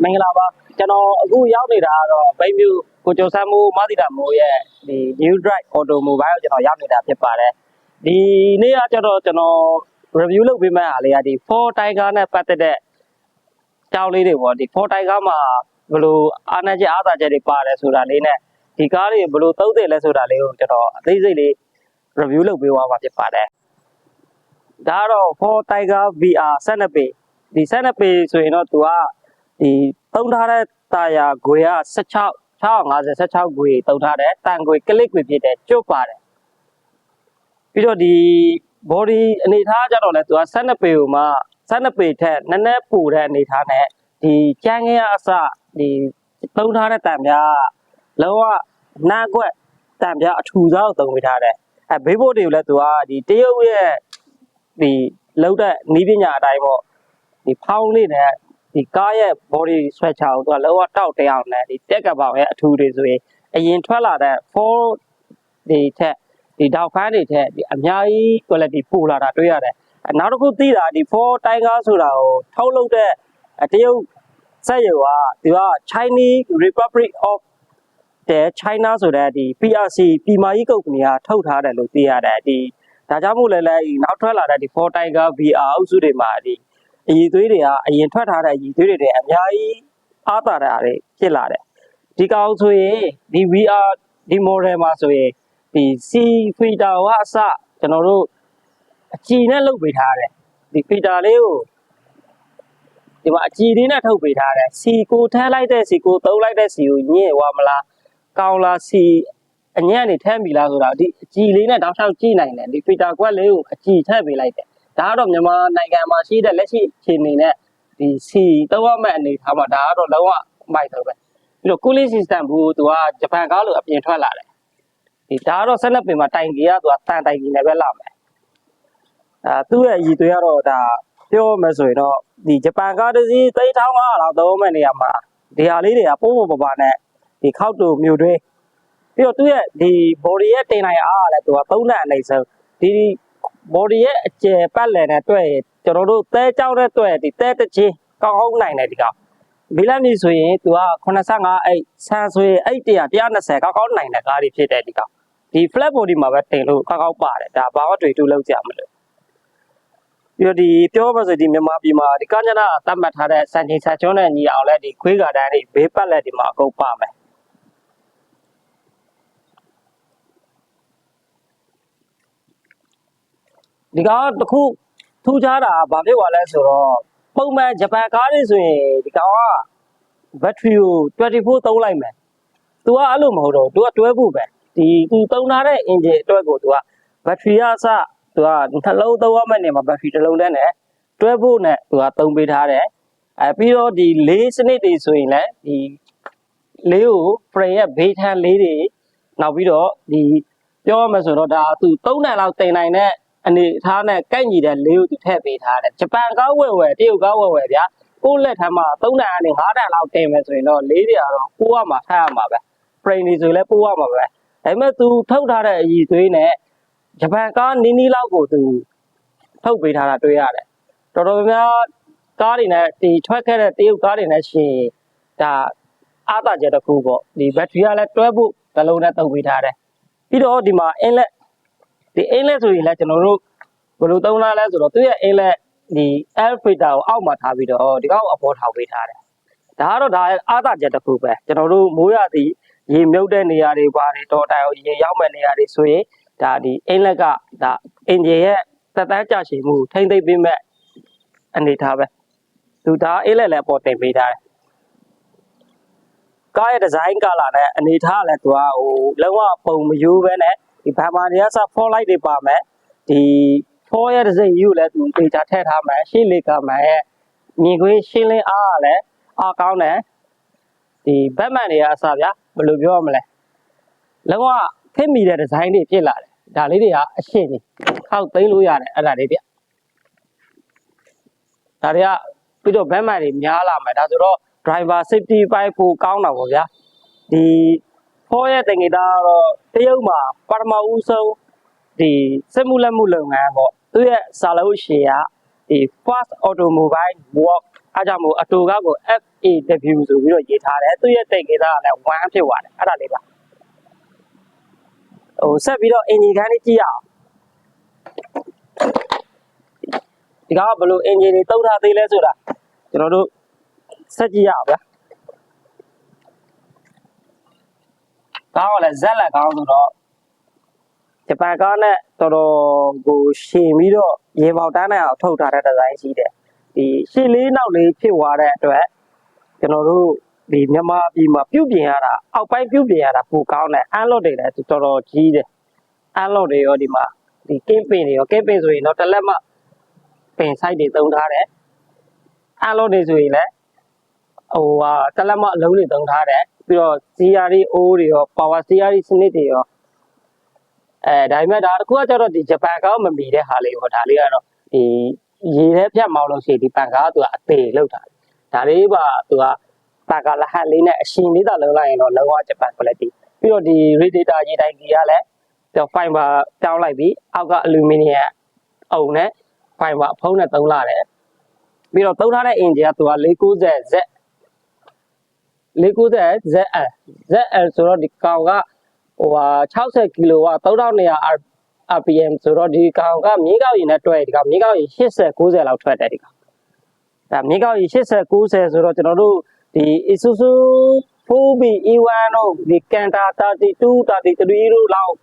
မင်္ဂလာပါကျွန်တော်အခုရောက်နေတာကတော့ဗိမ်းမြို့ကိုကျော်စမ်းမိုးမသီတာမိုးရဲ့ဒီ New Drive Automobile ကိုကျွန်တော်ရောက်နေတာဖြစ်ပါတယ်ဒီနေ့ကကျတော့ကျွန်တော် review လုပ်ပေးမယ့်အားလေးကဒီ Ford Tiger နဲ့ပတ်သက်တဲ့ကြောင်းလေးတွေပေါ့ဒီ Ford Tiger မှာဘယ်လိုအားနည်းချက်အားသာချက်တွေပါတယ်ဆိုတာလေးနဲ့ဒီကားတွေဘယ်လိုသုံးသင့်လဲဆိုတာလေးကိုကျွန်တော်အသေးစိတ်လေး review လုပ်ပေးသွားမှာဖြစ်ပါတယ်ဒါကတော့ Ford Tiger VR 12 ပေဒီ12ပေဆိုရင်တော့သူကဒီသုံးထားတဲ့တာယာခွေက1650ခွေသုံးထားတဲ့တန်ခွေကလစ်ခွေဖြစ်တဲ့ကျွတ်ပါတယ်ပြီးတော့ဒီ body အနေထားကြတော့လဲသူက12ပေကိုမှ12ပေထက်နည်းနည်းပိုတဲ့အနေထားနဲ့ဒီကြမ်းငယ်အစဒီသုံးထားတဲ့တန်ပြားလောကနားကွက်တန်ပြားအထူစားကိုသုံးပေးထားတယ်ဘေးဘို့တွေကိုလည်းသူကဒီတရုတ်ရဲ့ဒီလောက်တဲ့နီးပညာအတိုင်းပေါ့ဒီဖောင်းလေးနဲ့ဒီကားရဲ့ body structure ကိုသူကလောကတောက်တအောင်နဲ့ဒီတက်ကပောင်ရဲ့အထူတွေဆိုရင်အရင်ထွက်လာတဲ့ Ford ဒီထက်ဒီတောက်ဖန်းတွေထက်ဒီအများကြီး quality ပိုလာတာတွေ့ရတယ်နောက်တစ်ခုသိတာဒီ Ford Tiger ဆိုတာကိုထုတ်လုပ်တဲ့တရုတ်စက်ရုံကသူက Chinese Republic of the China ဆိုတဲ့ဒီ PRC ပြည်မကြီးကုမ္ပဏီကထုတ်ထားတယ်လို့သိရတယ်ဒီဒါကြောင့်မို့လဲနောက်ထွက်လာတဲ့ဒီ Ford Tiger VR အုပ်စုတွေမှာဒီအည်သွေးတွေကအရင်ထွက်ထားတဲ့အည်သွေးတွေအများကြီးအားသာတာတွေဖြစ်လာတယ်ဒီကောင်ဆိုရင်ဒီ VR ဒီ model မှာဆိုရင်ဒီ C filter ကအစကျွန်တော်တို့အကြည်နဲ့လုပ်ပေးထားတယ်ဒီ filter လေးကိုဒီမှာအကြည်လေးနဲ့ထုတ်ပေးထားတယ် C ကိုထမ်းလိုက်တဲ့ C ကိုသုံးလိုက်တဲ့ C ကိုညင်သွားမလားကောင်းလား C အညံ့နေထမ်းပြီလားဆိုတာဒီအကြည်လေးနဲ့တောက်လျှောက်ကြည့်နိုင်တယ်ဒီ filter ကွက်လေးကိုအကြည်ထည့်ပေးလိုက်တယ်ဒါကတော့မြန်မာနိုင်ငံမှာရှိတဲ့လက်ရှိအခြေအနေနဲ့ဒီ C သုံးရမယ့်အနေထားမှာဒါကတော့လုံးဝမိုက်တော့ပဲပြီးတော့ cooling system ဘူးသူကဂျပန်ကားလိုအပြင်ထွက်လာတယ်ဒီဒါကတော့12ပင်မှာတိုင်ကြီးကသူကတန်တိုင်ကြီးနဲ့ပဲလာမယ်သူ့ရဲ့အည်သွေးကတော့ဒါပြောမယ်ဆိုရင်တော့ဒီဂျပန်ကားတစ်စီး3500လောက်သုံးမဲ့နေရာမှာဒီဟာလေးတွေကပိုးပိုးပပနဲ့ဒီခောက်တူမြို့တွင်းပြီးတော့သူ့ရဲ့ဒီ body ရဲ့တင်နိုင်အားကလည်းသူက3တန်အနေဆုံးဒီ body ရဲ့အကျယ်ပတ်လည်နဲ့တွဲကျွန်တော်တို့တဲကြောက်တဲ့တွဲဒီတဲတချင်းကောင်းအောင်နိုင်တယ်ဒီကောင်ဘီလန်မီဆိုရင်သူက85အိတ်ဆန်ဆိုရင်အိတ်120ကောင်းကောင်းနိုင်တဲ့ကားတွေဖြစ်တယ်ဒီကောင်ဒီ flat body မှာပဲတင်လို့ကောင်းကောင်းပါတယ်ဒါဘာမှတွေ့တူလောက်ကြမလို့ပြီးတော့ဒီပြောပါဆိုဒီမြန်မာပြည်မှာဒီကညနာတတ်မှတ်ထားတဲ့စံချိန်စံချွန်းနဲ့ညီအောင်လဲဒီခွေးကာတန်းတွေဘေးပတ်လက်ဒီမှာအကုန်ပါမယ်ဒီကောင်တခုထူးခြားတာဘာဖြစ်သွားလဲဆိုတော့ပုံမှန်ဂျပန်ကားတွေဆိုရင်ဒီကောင်ကဘက်ထရီကို24သုံးလိုက်မယ်သူကအဲ့လိုမဟုတ်တော့သူက12ဖို့ပဲဒီသူသုံးထားတဲ့ engine အတွက်ကိုသူကဘက်ထရီကအစသူကနှလုံးသုံးရမယ့်နေမှာဘက်ထရီတစ်လုံးတန်းနဲ့12ဖို့နဲ့သူကသုံးပေးထားတယ်ပြီးတော့ဒီလေးစနစ်တွေဆိုရင်လည်းဒီလေးကို frame ရဲ့ဘေးထန်းလေးတွေနောက်ပြီးတော့ဒီပြောရမယ်ဆိုတော့ဒါသူ3တန်လောက်တင်နိုင်တဲ့အနေထားနဲ့ကိုက်ညီတဲ့လေးကိုသူထည့်ပေးထားတယ်ဂျပန်ကားဝယ်တရုတ်ကားဝယ်ဗျာကိုယ့်လက်ထမ်းမှာ3တန်ကနေ5တန်လောက်တင်မယ်ဆိုရင်တော့လေးတွေကတော့ပိုးရမှာထားရမှာပဲ frame တွေဆိုရင်လည်းပိုးရမှာပဲဒါပေမဲ့သူထုတ်ထားတဲ့အည်သွေးနဲ့ဂျပန်ကားနီးလောက်ကိုသူထုတ်ပေးထားတာတွေ့ရတယ်တော်တော်များကားတွေနဲ့ဒီထွက်ခဲ့တဲ့တရုတ်ကားတွေနဲ့ရှင်ဒါအားသာချက်တစ်ခုပေါ့ဒီဘက်ထရီကလည်း12ဖို့တစ်လုံးနဲ့တုပ်ပေးထားတယ်ပြီးတော့ဒီမှာအင်းလက်ဒီအင်းလက်ဆိုရင်လည်းကျွန်တော်တို့ဘယ်လိုသုံးလာလဲဆိုတော့သူရဲ့အင်းလက်ဒီ air filter ကိုအောက်မှာထားပြီးတော့ဒီကောက်အပေါ်ထောင်ပေးထားတယ်ဒါကတော့ဒါအားသာချက်တစ်ခုပဲကျွန်တော်တို့မိုးရသည်ရေမြုပ်တဲ့နေရာတွေပါတယ်တော်တိုင်ရေရောက်မဲ့နေရာတွေဆိုရင်ဒါဒီအင်းလက်ကဒါအင်ဂျင်ရဲ့သက်တမ်းကြာရှည်မှုထိမ့်သိမ့်ပေးမဲ့အနေထားပဲသူဒါအင်းလက်လည်းပေါ်တင်ပေးထားတယ်ကားရဲ့ဒီဇိုင်းကလာနဲ့အနေထားလည်းသူကဟိုလုံးဝပုံမယိုးပဲနဲ့ဒီဘာမာတွေကစ 4 light တွေပါမယ်ဒီ 4 ရဲ့ဒီဇိုင်းယူလည်းသူဒေတာထည့်ထားမယ်ရှေ့လေးကမှရဲ့မြင်ကွင်းရှင်းလင်းအားလည်းအားကောင်းတယ်ဒီဘက်မန်တွေကအစဗျာဘယ်လိုပြောရမလဲလုံးဝခိမိတဲ့ဒီဇိုင်းတွေဖြစ်လာတယ်ဒါလေးတွေကအရှင်းကြီးခောက်သိမ်းလို့ရတယ်အဲ့ဒါလေးပြဒါတွေကပြီးတော့ဘက်မန်တွေများလာမယ်ဒါဆိုတော့ driver safety 5ဖို့ကောင်းတာပေါ့ဗျာဒီ4ရဲ့တင်ငေတာကတော့တရုတ်မှာပထမဦးဆုံးဒီစစ်မှုလက်မှုလုပ်ငန်းပေါ့သူရဲ့စာလုံးရှည်ကဒီ Fast Automobile Work အားကြောင့်မို့အတူကားကို FAW ဆိုပြီးတော့ရေးထားတယ်သူ့ရဲ့တိတ်ကေသားကလည်း1ဖြစ်သွားတယ်အဲ့ဒါလေးပါဟိုဆက်ပြီးတော့အင်ဂျင်ခန်းလေးကြည့်ရအောင်ဒီကောင်ကဘယ်လိုအင်ဂျင်တွေတုံးထားသေးလဲဆိုတာကျွန်တော်တို့ဆက်ကြည့်ရအောင်ဗျာကောင်းလည်းဇက်လက်ကောင်းဆိုတော့ဂျပန်ကားနဲ့တော်တော်ကိုရှည်ပြီးတော့ရေပေါက်တန်းနဲ့အောင်ထုတ်ထားတဲ့ဒီဇိုင်းရှိတယ်ဒီရှည်လေးနောက်လေးဖြစ်သွားတဲ့အတွက်ကျွန်တော်တို့ဒီမြန်မာပြည်မှာပြုတ်ပြင်ရတာအောက်ပိုင်းပြုတ်ပြင်ရတာပိုကောင်းတယ်အန်လော့တွေလည်းတော်တော်ကြီးတယ်အန်လော့တွေရောဒီမှာဒီကင်းပင်တွေရောကင်းပင်ဆိုရင်တော့တစ်လက်မှပင် site တွေသုံးထားတယ်အန်လော့တွေဆိုရင်လည်းဟိုဟာတစ်လက်မှအလုံးတွေသုံးထားတယ်ပြီးတော့ CRO တွေရော power CRO စနစ်တွေရောဒါပေမဲ့ဒါတခုကကျတော့ဒီဂျပန်ကားမမီတဲ့ဟာလေးပေါ့ဒါလေးကတော့ဒီရေထဲဖြတ်မောင်းလို့ရှိရင်ဒီပန်ကားကသူကအသေးလောက်တာဒါလေးပါသူကပန်ကားလဟတ်လေးနဲ့အရှင်လေးသာလုံးလိုက်ရင်တော့လောကဂျပန် quality ပြီးတော့ဒီ radiator ရေတိုင်ကြီးကလည်းကျော် fiber တောင်းလိုက်ပြီးအောက်က aluminum အုံနဲ့ fiber အဖုံးနဲ့သုံးလာတယ်ပြီးတော့သုံးထားတဲ့ engine ကသူက 490Z 490 ZL ဆိုတော့ဒီကောင်ကဟိုဟာ60ကီလိုဝါ3200 RPM ဆိုတော့ဒီကောင်ကမြေကောက်ရင်နဲ့တွဲဒီကောင်မြေကောက်ရင်80 90လောက်ထွက်တယ်ဒီကောင်ဒါမြေကောက်ရင်80 90ဆိုတော့ကျွန်တော်တို့ဒီ Isuzu 4B E1 တို့ဒီ Canter 32 33တို့လောက်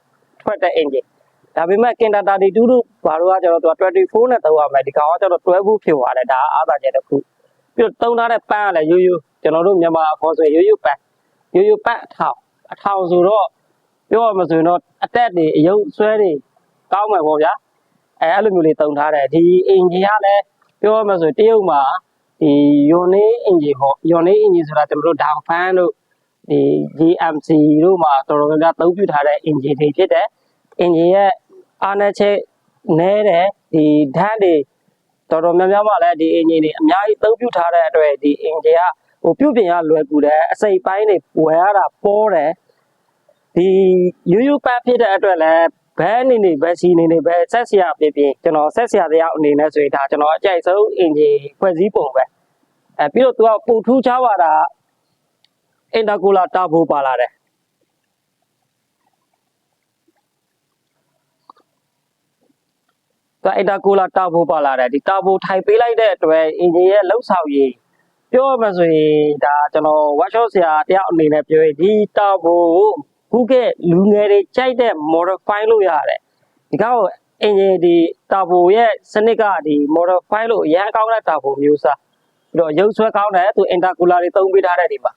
ထွက်တဲ့ engine ဒါပေမဲ့ Canter 32တို့ဘာလို့ကကျတော့သူက24နဲ့သုံးရမယ်ဒီကောင်ကကျတော့12ဘူးဖြစ်သွားတယ်ဒါအားသာချက်တစ်ခုပြီးတော့သုံးထားတဲ့ပန်းကလည်းရိုးရိုးကျွန်တော်တို့မြန်မာအခေါ်ဆိုရိုးရိုးပန်းအထောင်ဆိုတော့ပြောရမှာဆိုရင်တော့အတက်တွေအယုတ်ဆွဲတွေကောင်းမယ်ပေါ့ဗျာအဲ့လိုမျိုးလေးတုံထားတယ်ဒီအင်ဂျင်ကလည်းပြောရမှာဆိုတရုတ်မှာဒီယွန်နေအင်ဂျင်ပေါ့ယွန်နေအင်ဂျင်ဆိုတာကျွန်တော်တို့ဒေါင်ဖန်တို့ဒီ GMC တို့မှာတော်တော်များများသုံးပြထားတဲ့အင်ဂျင်တွေဖြစ်တယ်အင်ဂျင်ရဲ့အားနည်းချက်နဲတယ်ဒီဓာတ်တွေတော်တော်များများမှလည်းဒီအင်ဂျင်တွေအများကြီးသုံးပြထားတဲ့အတွက်ဒီအင်ဂျင်ကဟိုပြုတ်ပြင်ရလွယ်ကူတယ်အစိပ်ပိုင်းတွေဝယ်ရတာပေါ်တယ်ဒီရိုးရိုးပတ်ဖြစ်တဲ့အတွက်လည်းဘဲအနေနဲ့ဘဲစီအနေနဲ့ဘဲဆက်ဆရာဖြစ်ဖြစ်ကျွန်တော်ဆက်ဆရာတရားအနေနဲ့ဆိုရင်ဒါကျွန်တော်အကြိုက်ဆုံးအင်ဂျင်ဖွဲ့စည်းပုံပဲပြီးတော့သူကပူထူးခြားပါတာအင်တာကူလာတာဘိုပါလာတယ်သူအင်တာကူလာတာဘိုပါလာတယ်ဒီတာဘိုထိုင်ပေးလိုက်တဲ့အတွက်အင်ဂျင်ရဲ့လှုပ်ဆောင်ရည်ပြောရမှာဆိုရင်ဒါကျွန်တော် workshop ဆရာတယောက်အနေနဲ့ပြောရင်ဒီတာဘိုခုကလူငယ်တွေကြိုက်တဲ့ modify လို့ရတယ်ဒီကောက်အင်ဂျင်ဒီတာဘိုရဲ့စနစ်ကဒီ modify လို့အရန်ကောင်းတဲ့တာဘိုမျိုးစားပြီးတော့ရုပ်ဆွဲကောင်းတယ်သူ intercooler တွေသုံးပေးထားတဲ့ဒီမှာ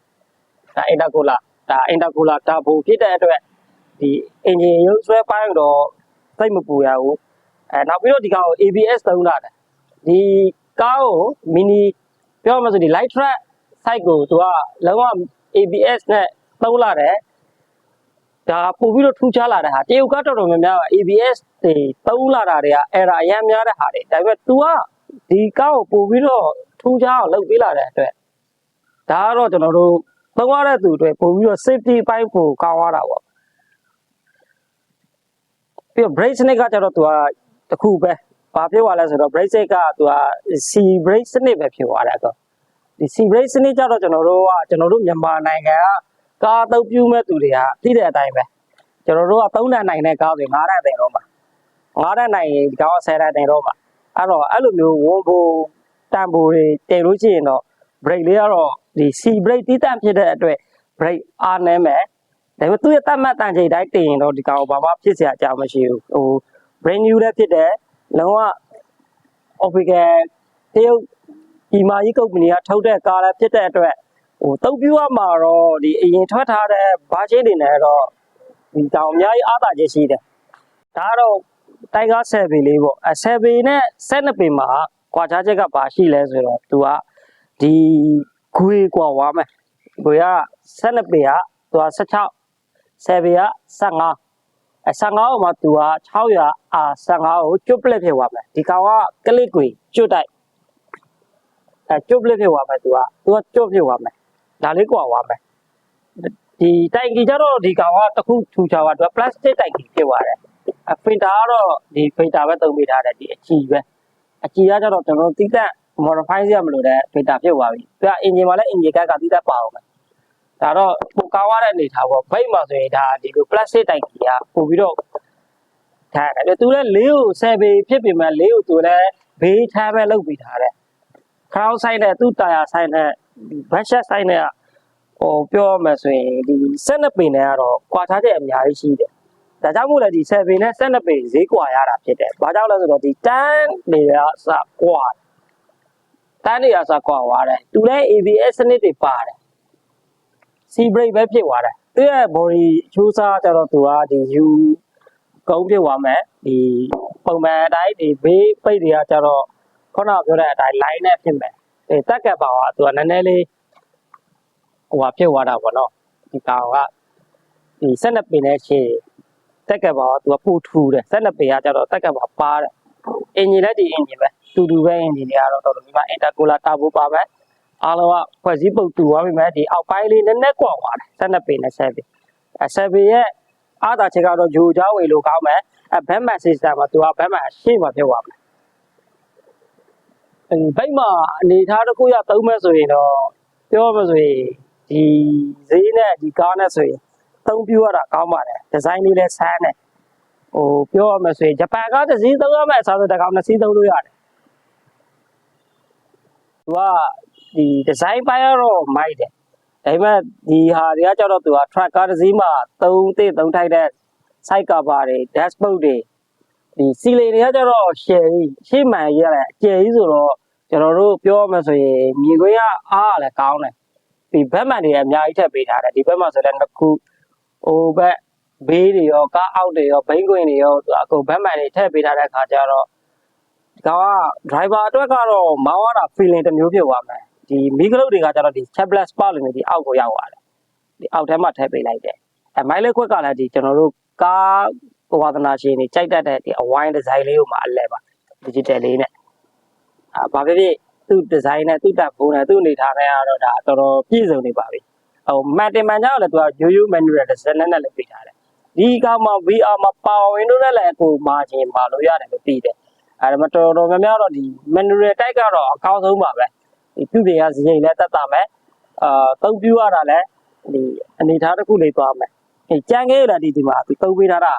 ဒါ intercooler တာဘိုဖြစ်တဲ့အတွက်ဒီအင်ဂျင်ရုပ်ဆွဲပိုင်းတော့စိတ်မပူရဘူးနောက်ပြီးတော့ဒီကောင် ABS သုံးလာတယ်ဒီကားကို mini ပြောမှဆိုဒီ light track site ကိုသူကလုံးဝ ABS နဲ့သုံးလာတယ်ဒါပို့ပြီးတော့ထူးခြားလာတဲ့ဟာတရုတ်ကတော်တော်များများ ABS တွေသုံးလာတာတွေက error အများများတဲ့ဟာတွေဒါပေမဲ့ तू ကဒီကားကိုပို့ပြီးတော့ထူးခြားအောင်လုပ်ပေးလာတဲ့အတွက်ဒါကတော့ကျွန်တော်တို့သုံးရတဲ့သူတွေပို့ပြီးတော့ safety အပိုင်းပို့ကောင်းရတာပေါ့ပြီးတော့ brake စနစ်ကကျတော့ तू ကတခုပဲဘာဖြစ်သွားလဲဆိုတော့ brake က तू က C brake စနစ်ပဲဖြစ်သွားတယ်တော့ဒီ C brake စနစ်ကျတော့ကျွန်တော်တို့မြန်မာနိုင်ငံကကားအသုံးပြုမဲ့သူတွေကသိတဲ့အတိုင်းပဲကျွန်တော်တို့က3တန်နိုင်တဲ့ကားတွေ9တန်တင်တော့မှာ9တန်နိုင်ရင်ဒီကားက10တန်တင်တော့မှာအဲ့တော့အဲ့လိုမျိုးဝန်ဖို့တန်ဖိုးတွေတင်လို့ရှိရင်တော့ brake လေးကတော့ဒီ C brake တီးတန့်ဖြစ်တဲ့အတွက် brake အားနည်းမယ်ဒါပေမဲ့သူ့ရဲ့တတ်မှတ်တန်ချိန်တိုင်းတင်ရင်တော့ဒီကောင်ဘာမှဖြစ်စရာအကြောင်းမရှိဘူးဟို brand new လည်းဖြစ်တယ်လုံးဝ official တရုတ်ဒီမာကြီးကုမ္ပဏီကထုတ်တဲ့ကားလည်းဖြစ်တဲ့အတွက်ဟိုတုပ်ပြရမှာတော့ဒီအရင်ထွက်ထားတဲ့ဘာချင်းတွေနဲ့တော့ဒီတောင်အများကြီးအားသာချက်ရှိတယ်ဒါကတော့တိုင်ကား7ပေလေးပေါ့7ပေနဲ့12ပေမှာကွာခြားချက်ကဘာရှိလဲဆိုတော့သူကဒီဂွေကွာဝါမယ်ဂွေက12ပေကသူက16 7ပေက15 15မှာသူက600 15ကိုကျွတ်ပလက်ဖြစ်သွားမယ်ဒီကောင်ကကလစ်ဂွေကျွတ်တိုက်ကျွတ်ပလက်ဖြစ်သွားမယ်သူကကျွတ်ဖြစ်သွားမယ်ဒါလေးကွာသွားမယ်ဒီတိုင်ကြီးကျတော့ဒီကောင်ကတခုထူချာပါသူက plastic တိုင်ကြီးဖြစ်သွားတယ်ဖိတာကတော့ဒီဖိတာပဲသုံးပေးထားတယ်ဒီအချီပဲအချီကကျတော့ကျွန်တော်တိတက် modify ရမလို့တဲ့ beta ဖြစ်သွားပြီသူက engine မှာလည်း engine ကတိတက်ပါအောင်မယ်ဒါတော့ပိုကောင်းရတဲ့အနေထားပေါ့ဘိတ်မှာဆိုရင်ဒါဒီလို plastic တိုင်ကြီးကပို့ပြီးတော့ထားတယ်သူလည်းလေးကို7ပေဖြစ်ပြီမဲ့လေးကိုသူလည်းဘေးထားပဲလုပ်ပြီးထားတယ်crown side နဲ့သူ့ tire side နဲ့ basket side နဲ့ဟိုပြောမှဆိုရင်ဒီ12ပေနဲ့ကတော့ကွာခြားချက်အများကြီးရှိတယ်ဒါကြောင့်မို့လဲဒီ7ပေနဲ့12ပေဈေးကွာရတာဖြစ်တယ်ဘာကြောင့်လဲဆိုတော့ဒီတန်းနေရစကွာတန်းနေရစကွာသွားတယ်သူလည်း ABS စနစ်တွေပါတယ် C brake ပဲဖြစ်သွားတယ်သူရဲ့ body ချိုးစားကြတော့သူကဒီ U ကုန်းဖြစ်သွားမယ်ဒီပုံမှန်အတိုင်းဒီဘေးပိတ်တွေကကြတော့ခုနကပြောတဲ့အတိုင်း line နဲ့ဖြစ်မယ်ဒီတက်ကပ်ပါကသူကနည်းနည်းလေးဟိုဟာဖြစ်သွားတာပေါ့နော်ဒီကောင်ကဒီ12ပေနဲ့ရှေ့တက်ကပ်ပါကသူကပို့ထူတယ်12ပေကကြတော့တက်ကပ်ပါပါတယ်အင်ဂျင်လည်းဒီအင်ဂျင်ပဲတူပဲအင်ဂျင်တွေကတော့တော်တော်ဒီမှာ intercooler turbo ပါမယ်အားလုံးကဖွဲ့စည်းပုံတူသွားပြီမဲ့ဒီအောက်ပိုင်းလေးနည်းနည်းကွာသွားတယ်12ပေနဲ့7ပေ7ပေရဲ့အားသာချက်ကတော့ဂျိုချောင်းဝေလို့ကောင်းမယ်ဘက်မန် system မှာသူကဘက်မန်ရှေ့မှာဖြစ်သွားမယ်ဘိတ်မှာအနေထားတစ်ခုရသုံးမဲ့ဆိုရင်တော့ပြောမှဆိုရင်ဒီဈေးနဲ့ဒီကားနဲ့ဆိုရင်သုံးပြရတာကောင်းပါတယ်ဒီဇိုင်းလေးလည်းဆန်းတယ်ဟိုပြောရမှဆိုရင်ဂျပန်ကားတစ်စီးသုံးရမယ့်အစားဆိုတကောင်နှစ်စီးသုံးလို့ရတယ်သူကဒီဒီဇိုင်းပိုင်းတော့မိုက်တယ်ဒါပေမဲ့ဒီဟာတွေကကြတော့သူက track ကားတစ်စီးမှာ3ထိုက်တဲ့ side cover တွေ dashboard တွေဒီစီလီတွေကကြတော့ရှယ်ကြီးရှေ့မှန်ကြီးရတယ်အကျယ်ကြီးဆိုတော့ကျွန်တော်တို့ပြောမှဆိုရင်မြင်ခွင့်ရအားလည်းကောင်းတယ်ဒီဘက်မှန်တွေအများကြီးထပ်ပေးထားတယ်ဒီဘက်မှာဆိုလည်းတစ်ခုဟိုဘက်ဘေးတွေရောကားအောက်တွေရောဘိန်းခွင်တွေရောသူအကုန်ဘက်မှန်တွေထည့်ပေးထားတဲ့ခါကျတော့ဒီကောင်က driver အတွက်ကတော့မောင်းရတာ feeling တစ်မျိုးဖြစ်သွားမယ်ဒီမီးကလုတ်တွေကကျတော့ဒီ chablet spark လို့မျိုးဒီအောက်ကိုရောက်သွားတယ်ဒီအောက်ထဲမှာထည့်ပေးလိုက်တယ်မိုင်းလေးခွက်ကလည်းဒီကျွန်တော်တို့ကားဝါသနာရှင်တွေကြိုက်တတ်တဲ့ဒီအဝိုင်းဒီဇိုင်းလေးကိုမှအလဲပါ digital လေးနဲ့ဘာဖြစ်ဖြစ်သူ့ဒီဇိုင်းနဲ့သူ့တပ်ဖုန်းနဲ့သူ့အနေထားနဲ့ကတော့ဒါတော်တော်ပြည့်စုံနေပါပြီဟိုမန်တင်မန်ကြောင့်လည်းသူကရိုးရိုး manual တစ်စက်နဲ့လည်းပြထားတယ်ဒီကောင်မှာ VR မှာ power window နဲ့လည်းကိုမာခြင်းပါလို့ရတယ်လို့သိတယ်အဲ့ဒါတော်တော်များများတော့ဒီ manual တိုက်ကတော့အကောင်းဆုံးပါပဲဒီပြုပြင်ရစရိတ်လည်းတက်တာမယ်သုံးပြရတာလည်းဒီအနေထားတစ်ခုလေးသွားမယ်ကြံခဲ့ရတာဒီမှာသူသုံးပေးထားတာ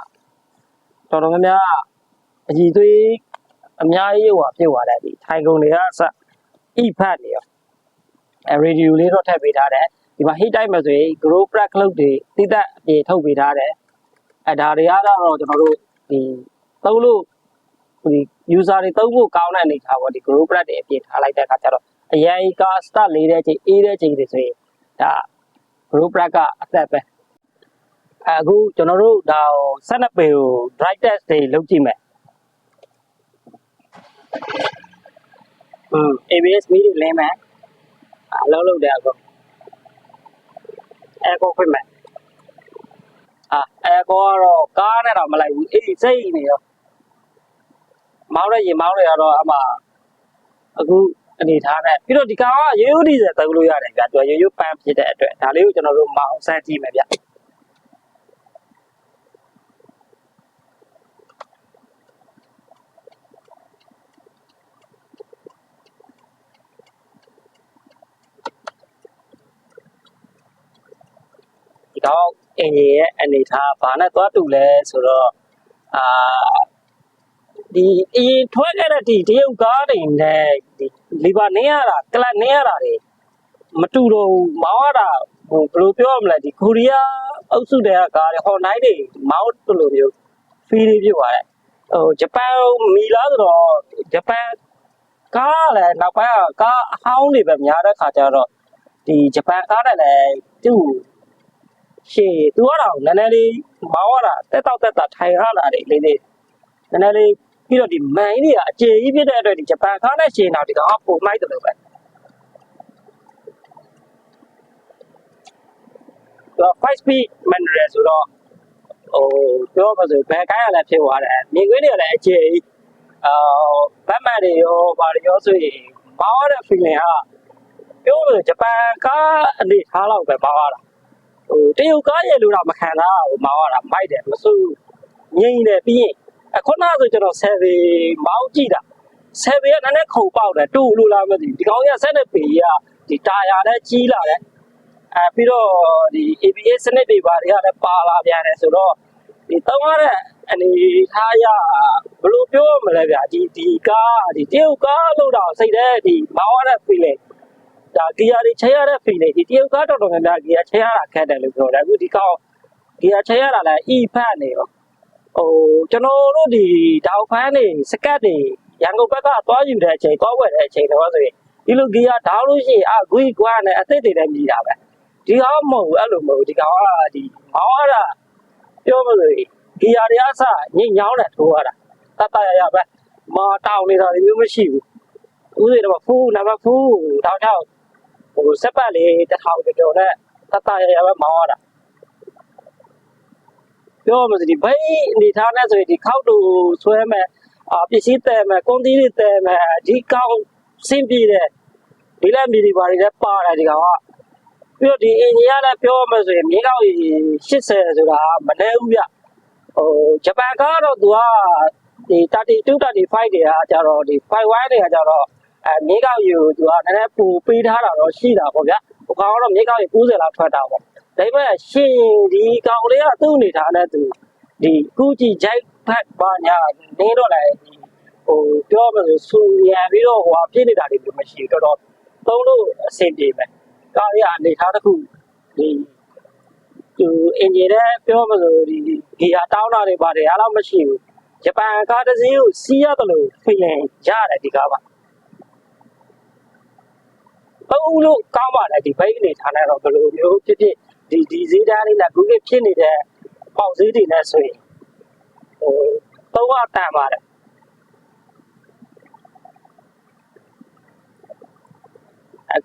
တော်တော်များများအကြီးသွေးအများကြီးဟိုဖြစ်သွားတယ်ဒီထိုင်ကုန်တွေကစ e-pad တွေရောရေဒီယိုလေးတော့ထည့်ပေးထားတယ်ဒီမှာ heat တိုက်မှာဆိုရင် grow plug လုပ်တွေတိတက်အပြေထုတ်ပေးထားတယ်ဒါတွေကတော့ကျွန်တော်တို့ဒီသုံးလို့ဒီ user တွေသုံးဖို့ကောင်းတဲ့အနေထားပေါ့ဒီ grow plug တွေအပြေထားလိုက်တဲ့အခါကျတော့အရင်က start လေးတဲ့ချိန်အေးတဲ့ချိန်တွေဆိုရင်ဒါ grow plug ကအသက်ပဲအခုကျွန်တော်တို့ဒါ12ပေကို drive test တွေလုပ်ကြည့်မယ်ABS မီးတွေလင်းမယ်အလုံးလုံးတယ်အခုအဲကိုခွင့်မယ်အဲကိုကတော့ကားနဲ့တော့မလိုက်ဘူးအေးစိတ်နေရောမောင်းရရင်မောင်းရတော့အမှအခုအနေထားနဲ့ပြီးတော့ဒီကောင်ကရိုးရိုးဒီဇယ်သုံးလို့ရတယ်ဗျာသူကရိုးရိုးပန်းဖြစ်တဲ့အတွက်ဒါလေးကိုကျွန်တော်တို့မောင်းစမ်းကြည့်မယ်ဗျတော့အင်ဂျင်ရဲ့အနေထားဘာနဲ့သွားတူလဲဆိုတော့ဒီအရင်ထွက်ခဲ့တဲ့ဒီတရုတ်ကားတွေနဲ့ဒီလီဗာနင်းရတာကလပ်နင်းရတာတွေမတူတော့မောင်းရတာဟိုဘယ်လိုပြောရမလဲဒီကိုရီးယားအုပ်စုတွေကကားတွေဟော်နိုင်တွေမောင်းတူလိုမျိုးဖီးလေးဖြစ်သွားတယ်ဟိုဂျပန်မီလာဆိုတော့ဂျပန်ကားလည်းနောက်ပိုင်းကကားအဟောင်းတွေပဲများတဲ့ခါကျတော့ဒီဂျပန်ကားတွေလည်းသူ့ရှေ့သူကတော့နည်းနည်းလေးမောင်းရတာတက်တောက်တက်တာထိုင်ရတာတွေလေးလေးနည်းနည်းလေးပြီးတော့ဒီမိုင်းတွေကအကျေကြီးဖြစ်တဲ့အတွက်ဒီဂျပန်ကားနဲ့ရှေ့နောက်ဒီကောင်ကပုံမိုက်တယ်လို့ပဲ5 speed manual ဆိုတော့ဟိုပြောပါဆိုဘယ်ကိုင်းရလဲဖြစ်သွားတယ်မြင်ကွင်းတွေကလည်းအကျေကြီးဘတ်မန်တွေရောဘာတွေရောဆိုရင်မောင်းရတဲ့ feeling ကပြောလို့ဂျပန်ကားအနေထားလောက်ပဲမောင်းရတာဟိုတရုတ်ကားရဲ့လို့တော့မခံတာဟိုမောင်းရတာမိုက်တယ်မစိုးငိမ့်တယ်ပြီးရင်ခုနကဆိုကျွန်တော်7မောင်းကြည့်တာ ဆယ်ပေကနည်းနည်းခုံပေါက်တယ်တူလို့လားမသိဒီကောင်ကြီးကဆက်နေပေကဒီတာယာနဲ့ကြီးလာတယ်ပြီးတော့ဒီ ABA စနစ်တွေပါတွေကလည်းပါလာပြန်တယ်ဆိုတော့ဒီတောင်းရတဲ့အနေထားရဘယ်လိုပြောမလဲဗျာဒီကားဒီတရုတ်ကားလို့တော့စိတ်ထဲဒီမောင်းရတဲ့ feeling ဒါဂီယာတွေချိန်ရတဲ့ feeling ဒီတရုတ်ကားတော်တော်များများဂီယာချိန်ရတာခက်တယ်လို့ပြောတယ်အခုဒီကောင်ဂီယာချိန်ရတာလည်း E ဖတ်နေရောကျွန်တော်တို့ဒီတောင်ဖန်းနေစကတ်တွေရန်ကုန်ဘက်ကသွားယူတဲ့အချိန်သွားဝယ်တဲ့အချိန်တော့ဆိုရင်ဒီလိုဂီယာဓာတ်လို့ရှိရင်ဂွီကွာနဲ့အသစ်တွေလည်းမြည်တာပဲဒီကောင်မဟုတ်အဲ့လိုမဟုတ်ဒီကောင်ကဒီမောင်းရတာပြောမလို့ဂီယာတွေအစညင်ညောင်းတယ်ထိုးရတာတရပဲမာတောင်နေတာမျိုးမရှိဘူးဦးစီတော့ဖူးနံပါတ်ဖူးတောင်ချောက်စက်ပတ်လေး1000ကျော်နဲ့ရပဲမောင်းရတာပြောမစဒီဘိန်းအနေထားနဲ့ဆိုရင်ဒီခောက်တူဆွဲမယ်ပစ္စည်းတဲမယ်ကွန်တီးတွေတဲမယ်ဒီကောင်စင်ပြေတယ်ဒီလက်မီဒီပါတွေလည်းပါတယ်ဒီကောင်ကပြီးတော့ဒီအင်ဂျင်ကလည်းပြောမှဆိုရင်မြေကောက်80ဆိုတာမနည်းဘူးဗျဂျပန်ကတော့သူကဒီ32 35တွေကကြတော့ဒီ51တွေကကြတော့မြေကောက်ယူသူကနည်းနည်းပူပေးထားတာတော့ရှိတာပေါ့ဗျာဟိုကောင်ကတော့မြေကောက်90လောက်ထွက်တာပေါ့ဒါပေမဲ့ရှင်ဒီကောင်လေးကသူ့အနေထားနဲ့သူဒီကူကြည့်ဂျိုက်ဖတ်ပါညာနေတော့လည်းပြောမှဆိုဆူရံပြီးတော့ပြည့်နေတာတွေမျိုးမရှိတော့သုံးလို့အဆင်ပြေမယ်ကားရအနေထားတစ်ခုဒီအင်ဂျင်နဲ့ပြောမှဆိုဒီဂီယာတောင်းတာတွေပါတယ်အားလုံးမရှိဘူးဂျပန်ကားတစ်စီးကိုစီးရတယ်လို့ဖိရင်ရတယ်ဒီကားပါလို့ကောင်းပါလေဒီဘိတ်အနေထားနဲ့တော့ဘယ်လိုမျိုးဖြစ်ဒီဈေးတန်းလေးနဲ့ Google ဖြစ်နေတဲ့ပေါက်ဈေးတွေနဲ့ဆိုရင်တော့တန်ပါတယ်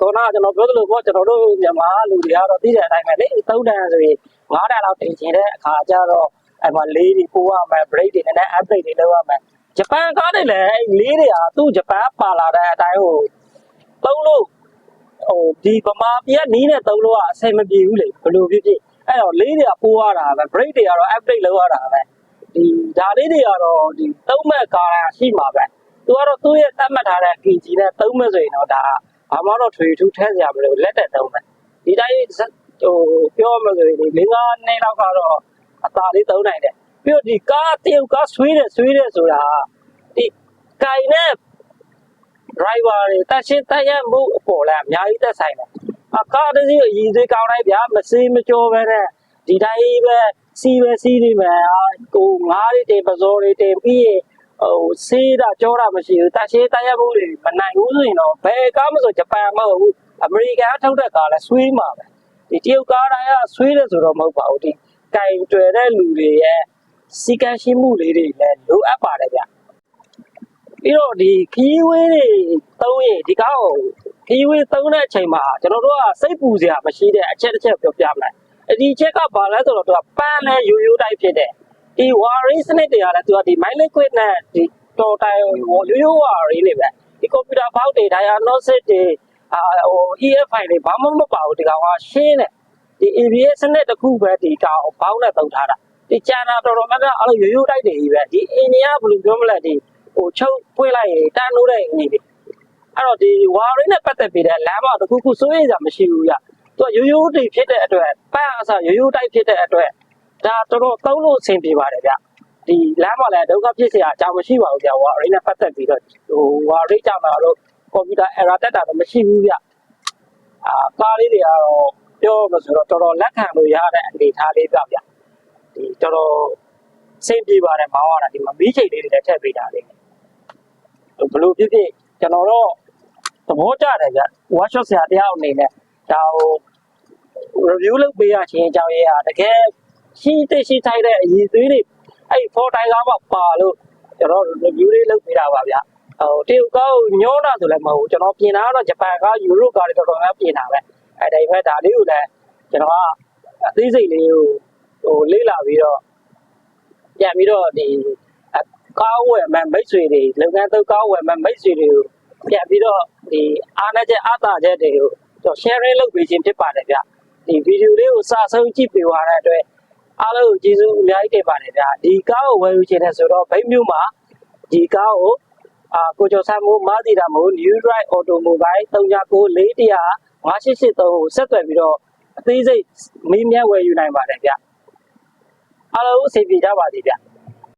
ကောနာကျွန်တော်ပြောသလိုပေါ့ကျွန်တော်တို့မြန်မာလူတွေကတော့သိတဲ့အတိုင်းပဲလေ3တန်ဆိုရင်5တန်လောက်တင်ချင်တဲ့အခါကျတော့အဲ့မှာလေးတွေပို့ရမယ် break တွေနဲ့ update တွေလုပ်ရမယ်ဂျပန်ကားတွေလည်းအဲ့လေးတွေကသူ့ဂျပန်ပါလာတဲ့အတိုင်းသုံးလို့ဒီဗမာပြည်ကနီးနဲ့သုံးလို့ကအဆင်မပြေဘူးလေဘယ်လိုဖြစ်အဲ့တော့လေးတွေကပိုးရတာပဲ break တွေကတော့ update လုပ်ရတာပဲဒီဒါလေးတွေကတော့ဒီသုံးမဲ့ကားရှိမှာပဲသူကတော့သူ့ရဲ့သတ်မှတ်ထားတဲ့ KG နဲ့သုံးမဲ့ဆိုရင်တော့ဒါဘာမှတော့ထွေထူးထဲစရာမလိုလက်တက်သုံးမယ်ဒီတိုင်းပြောမှဆိုရင်ဒီ5နှစ်လောက်ကတော့အသာလေးသုံးနိုင်တယ်ပြီးတော့ဒီကားတရုတ်ကားဆွေးတယ်ဆိုတာဒီကင်နဲ့ driver တွေတက်ရှင်းတက်ရမှုအပေါ်လဲအများကြီးသက်ဆိုင်တယ်ကားတစ်စီးကိုရည်သွေးကောင်းလိုက်ဗျာမစေးမကြောပဲနဲ့ဒီတိုင်းပဲစီးနေမယ်ကိုငားတွေတင်ပဇော်တွေတင်ပြီးရင်စေးတာကြောတာမရှိဘူးတက်ရှင်းတက်ရမှုတွေမနိုင်ဘူးဆိုရင်တော့ဘယ်ကားမှဆိုဂျပန်မဟုတ်ဘူးအမေရိကန်ထုတ်တဲ့ကားလဲဆွေးမှာပဲဒီတရုတ်ကားတိုင်းကဆွေးတယ်ဆိုတော့မဟုတ်ပါဘူးဒီကင်တွယ်တဲ့လူတွေရဲ့စီကံရှိမှုလေးတွေလည်းလိုအပ်ပါတယ်ဗျပြီးတော့ဒီခီးဝေးတွေသုံးရင်ဒီကားကိုခီးဝေးသုံးတဲ့အချိန်မှာကျွန်တော်တို့ကစိတ်ပူစရာမရှိတဲ့အချက်တစ်ချက်ပြောပြမယ်ဒီချက်ကဘာလဲဆိုတော့သူကပန်းနဲ့ရိုးရိုးတိုက်ဖြစ်တယ်ဒီ wiring စနစ်တွေကလည်းသူကဒီ mic liquid နဲ့ဒီတော်တိုင်ရိုး wiring တွေပဲဒီ computer box တွေ diagnostic တွေEFI တွေဘာမှမပါဘူးဒီကောင်ကရှင်းတယ်ဒီ ABS စနစ်တစ်ခုပဲဒီကောင်ဘောင်းနဲ့သုံးထားတာဒီကျန်တာတော်တော်များများအဲ့လိုရိုးရိုးတိုက်တွေကြီးပဲဒီအင်ဂျင်ကဘယ်လိုပြောမလဲဒီချုပ်ပွေးလိုက်ရင်တန်းလို့တဲ့အနေနဲ့အဲ့တော့ဒီဝါရင်းနဲ့ပတ်သက်ပြီးတဲ့လမ်းမတစ်ခုစိုးရိမ်စရာမရှိဘူးဗျသူကရိုးတွေဖြစ်တဲ့အတွက်ပန်းအစားရိုးတိုက်ဖြစ်တဲ့အတွက်ဒါတော်တော်သုံးလို့အဆင်ပြေပါတယ်ဗျဒီလမ်းမလည်းဒုက္ခဖြစ်เสียအကြောင်းမရှိပါဘူးဗျဝါရင်းနဲ့ပတ်သက်ပြီးတော့ဝါရင်းကြောင့်တော့ကွန်ပျူတာ error တက်တာတော့မရှိဘူးဗျကားလေးတွေကတော့ပြောမှဆိုတော့တော်တော်လက်ခံလို့ရတဲ့အနေအထားလေးပြဗျဒီတော်တော်စင်ပြေပါတယ်မောင်းရတာဒီမှာမီးချိန်လေးတွေလည်းထည့်ပေးတာလေးဘလို့ဖြစ်ကျွန်တော်တော့သဘောကျတယ်ဗျ workshop ဆရာတယောက်အနေနဲ့ဒါကို review လုပ်ပေးရချင်းအကြောင်းရင်းကတကယ်ရှိထိုက်တဲ့အရည်သွေးတွေအဲ့ for တိုင်းကားမှာပါလို့ကျွန်တော် review လေးလုပ်ပေးတာပါဗျတရုတ်ကားကိုညှောတာဆိုလည်းမဟုတ်ဘူးကျွန်တော်ပြင်တာကတော့ဂျပန်ကားယူရိုကားတွေတော်တော်များပြင်တာပဲအဲ့ဒါပဲဒါလေးကိုလည်းကျွန်တော်ကအသေးစိတ်လေးကိုလေ့လာပြီးတော့ပြန်ပြီးတော့ဒီကားဝယ်မှမိတ်ဆွေတွေလုပ်ငန်းသုံးကားဝယ်မှမိတ်ဆွေတွေကိုပြန်ပြီးတော့ဒီအားနည်းချက်အားသာချက်တွေကိုsharing လုပ်ပေးခြင်းဖြစ်ပါတယ်ဗျဒီဗီဒီယိုလေးကိုစာဆုံးကြည့်ပေးသွားတဲ့အတွက်အားလုံးကိုကျေးဇူးအများကြီးတင်ပါတယ်ဗျဒီကားကိုဝယ်ယူခြင်းနဲ့ဆိုတော့ဗိတ်မြို့မှာဒီကားကို ကိုကျော်ဆန်းမိုးမသီတာမိုး New Drive Automobile 399400 5883ကိုဆက်သွယ်ပြီးတော့အသေးစိတ်မေးမြန်းဝယ်ယူနိုင်ပါတယ်ဗျအားလုံးအဆင်ပြေကြပါစေဗျ